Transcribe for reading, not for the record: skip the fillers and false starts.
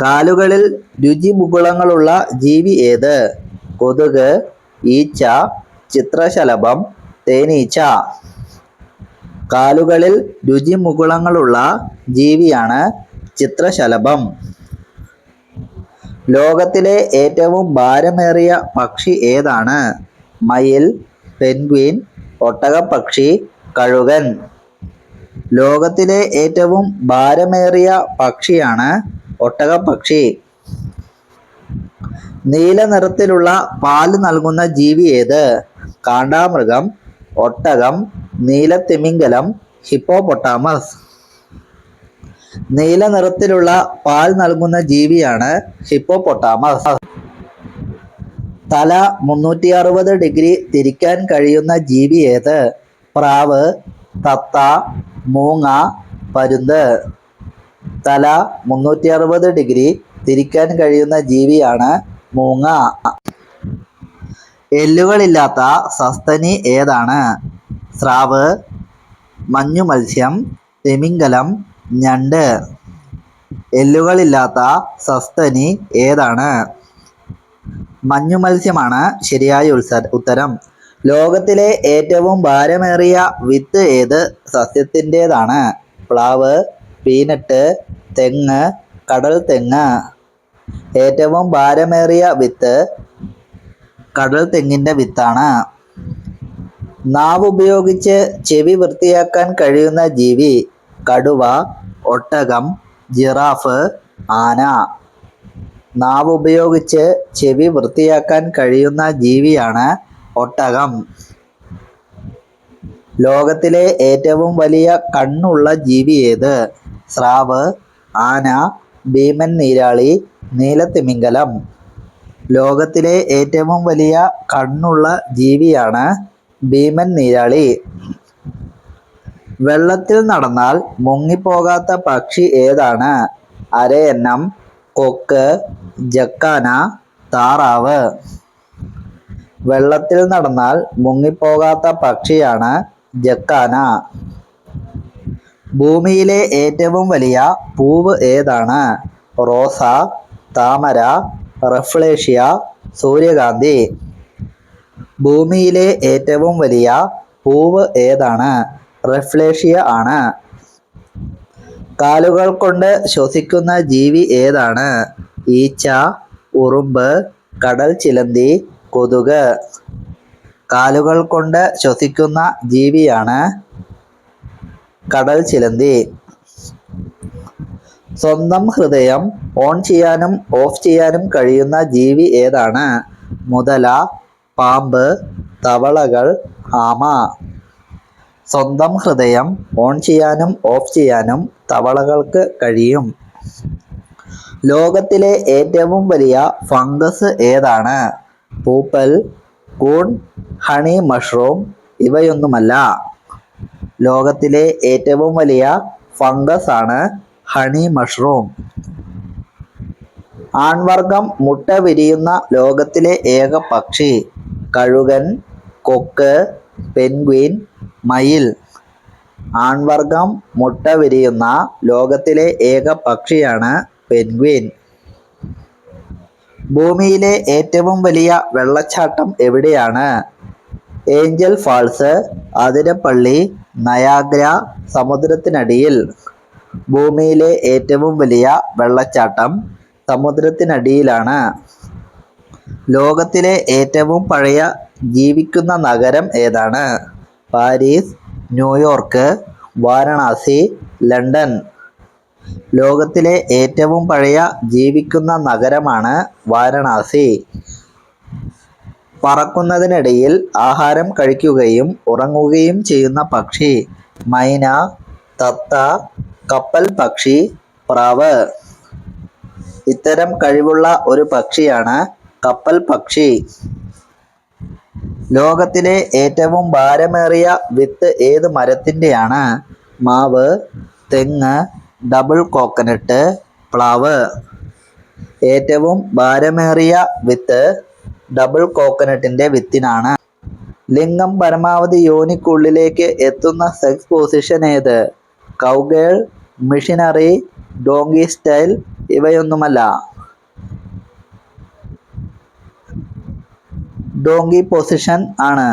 കാലുകളിൽ രുചിമുകുളങ്ങളുള്ള ജീവി ഏത്? കൊതുക്, ഈച്ച, ചിത്രശലഭം, തേനീച്ച. കാലുകളിൽ രുചിമുകുളങ്ങളുള്ള ജീവിയാണ് ചിത്രശലഭം. ലോകത്തിലെ ഏറ്റവും ഭാരമേറിയ പക്ഷി ഏതാണ്? മയിൽ, പെൻഗ്വിൻ, ഒട്ടകപ്പക്ഷി, കഴുകൻ. ലോകത്തിലെ ഏറ്റവും ഭാരമേറിയ പക്ഷിയാണ് ഒട്ടകപ്പക്ഷി. നീല നിറത്തിലുള്ള പാല് നൽകുന്ന ജീവി ഏത്? കാണ്ടാമൃഗം, ഒട്ടകം, നീലത്തിമിംഗലം, ഹിപ്പോപ്പൊട്ടാമസ്. നീല നിറത്തിലുള്ള പാൽ നൽകുന്ന ജീവിയാണ് ഹിപ്പോപ്പൊട്ടാമസ്. തല 360 ഡിഗ്രി തിരിക്കാൻ കഴിയുന്ന ജീവി ഏത്? പ്രാവ്, തത്ത, മൂങ്ങ, പരുന്ത്. തല 360 ഡിഗ്രി തിരിക്കാൻ കഴിയുന്ന ജീവിയാണ് മൂങ്ങ. എല്ലുകളില്ലാത്ത സസ്തനി ഏതാണ്? സ്രാവ്, മഞ്ഞുമത്സ്യം, തിമിംഗലം, ഞണ്ട്. എല്ലുകളില്ലാത്ത സസ്തനി ഏതാണ്? മഞ്ഞുമത്സ്യമാണ് ശരിയായ ഉത്തരം. ലോകത്തിലെ ഏറ്റവും ഭാരമേറിയ വിത്ത് ഏത് സസ്യത്തിൻ്റെതാണ്? പ്ലാവ്, പീനട്ട്, തെങ്ങ്, കടൽ തെങ്ങ്. ഏറ്റവും ഭാരമേറിയ വിത്ത് കടൽ തെങ്ങിൻ്റെ വിത്താണ്. നാവ് ഉപയോഗിച്ച് ചെവി വൃത്തിയാക്കാൻ കഴിയുന്ന ജീവി? കടുവ, ഒട്ടകം, ജിറാഫ്, ആന. നാവ് ഉപയോഗിച്ച് ചെവി വൃത്തിയാക്കാൻ കഴിയുന്ന ജീവിയാണ് ഒട്ടകം. ലോകത്തിലെ ഏറ്റവും വലിയ കണ്ണുള്ള ജീവി ഏത്? സ്രാവ്, ആന, ഭീമൻ നീരാളി, നീലത്തിമിംഗലം. ലോകത്തിലെ ഏറ്റവും വലിയ കണ്ണുള്ള ജീവിയാണ് ഭീമൻ നീരാളി. വെള്ളത്തിൽ നടന്നാൽ മുങ്ങിപ്പോകാത്ത പക്ഷി ഏതാണ്? അരയന്നം, കൊക്ക്, ജക്കാന, താറാവ്. വെള്ളത്തിൽ നടന്നാൽ മുങ്ങിപ്പോകാത്ത പക്ഷിയാണ് ജക്കാന. ഭൂമിയിലെ ഏറ്റവും വലിയ പൂവ് ഏതാണ്? റോസ, താമര, റഫ്ലേഷ്യ, സൂര്യകാന്തി. ഭൂമിയിലെ ഏറ്റവും വലിയ പൂവ് ഏതാണ്? റഫ്ലേഷ്യ ആണ്. കാലുകൾ കൊണ്ട് ശ്വസിക്കുന്ന ജീവി ഏതാണ്? ഈച്ച, ഉറുമ്പ്, കടൽ ചിലന്തി, കൊതുക്. കാലുകൾ കൊണ്ട് ശ്വസിക്കുന്ന ജീവിയാണ് കടൽ ചിലന്തി. സ്വന്തം ഹൃദയം ഓൺ ചെയ്യാനും ഓഫ് ചെയ്യാനും കഴിയുന്ന ജീവി ഏതാണ്? മുതല, പാമ്പ്, തവളകൾ, ആമ. സ്വന്തം ഹൃദയം ഓൺ ചെയ്യാനും ഓഫ് ചെയ്യാനും തവളകൾക്ക് കഴിയും. ലോകത്തിലെ ഏറ്റവും വലിയ ഫംഗസ് ഏതാണ്? പൂപ്പൽ, കൂൺ, ഹണി മഷ്റൂം. ഇവയൊന്നുമല്ല. ലോകത്തിലെ ഏറ്റവും വലിയ ഫംഗസ് ആണ് ഹണി മഷ്റൂം. ആൺവർഗം മുട്ട വിരിയുന്ന ലോകത്തിലെ ഏക പക്ഷി? കഴുകൻ, കൊക്ക്, പെൻഗ്വിൻ, മയിൽ. ആൺവർഗം മുട്ട വിരിയുന്ന ലോകത്തിലെ ഏക പക്ഷിയാണ് പെൻഗ്വിൻ. ഭൂമിയിലെ ഏറ്റവും വലിയ വെള്ളച്ചാട്ടം എവിടെയാണ്? ഏഞ്ചൽ ഫാൾസ്, അതിരപ്പള്ളി, നയാഗ്ര, സമുദ്രത്തിനടിയിൽ. ഭൂമിയിലെ ഏറ്റവും വലിയ വെള്ളച്ചാട്ടം സമുദ്രത്തിനടിയിലാണ്. ലോകത്തിലെ ഏറ്റവും പഴയ ജീവിക്കുന്ന നഗരം ഏതാണ്? Paris, New York, Varanasi, London. ലോകത്തിലെ ഏറ്റവും പഴയ ജീവിക്കുന്ന നഗരമാണ് വാരണാസി. പറക്കുന്നതിനിടയിൽ ആഹാരം കഴിക്കുകയും ഉറങ്ങുകയും ചെയ്യുന്ന പക്ഷി? മൈന, തത്ത, കപ്പൽ പക്ഷി, പ്രാവ്. ഇത്തരം കഴിവുള്ള ഒരു പക്ഷിയാണ് കപ്പൽ പക്ഷി. ലോകത്തിലെ ഏറ്റവും ഭാരമേറിയ വിത്ത് ഏത് മരത്തിൻ്റെയാണ്? മാവ്, തെങ്ങ്, ഡബിൾ കോക്കനട്ട്, പ്ലാവ്. ഏറ്റവും ഭാരമേറിയ വിത്ത് ഡബിൾ കോക്കനട്ടിൻ്റെ വിത്തിനാണ്. ലിംഗം പരമാവധി യോനിക്കുള്ളിലേക്ക് എത്തുന്ന സെക്സ് പൊസിഷൻ ഏത്? കൗഗേൾ, മിഷനറി, ഡോങ്കി സ്റ്റൈൽ ഇവയൊന്നുമല്ല. ഡോങ്കി പൊസിഷൻ ആണ്.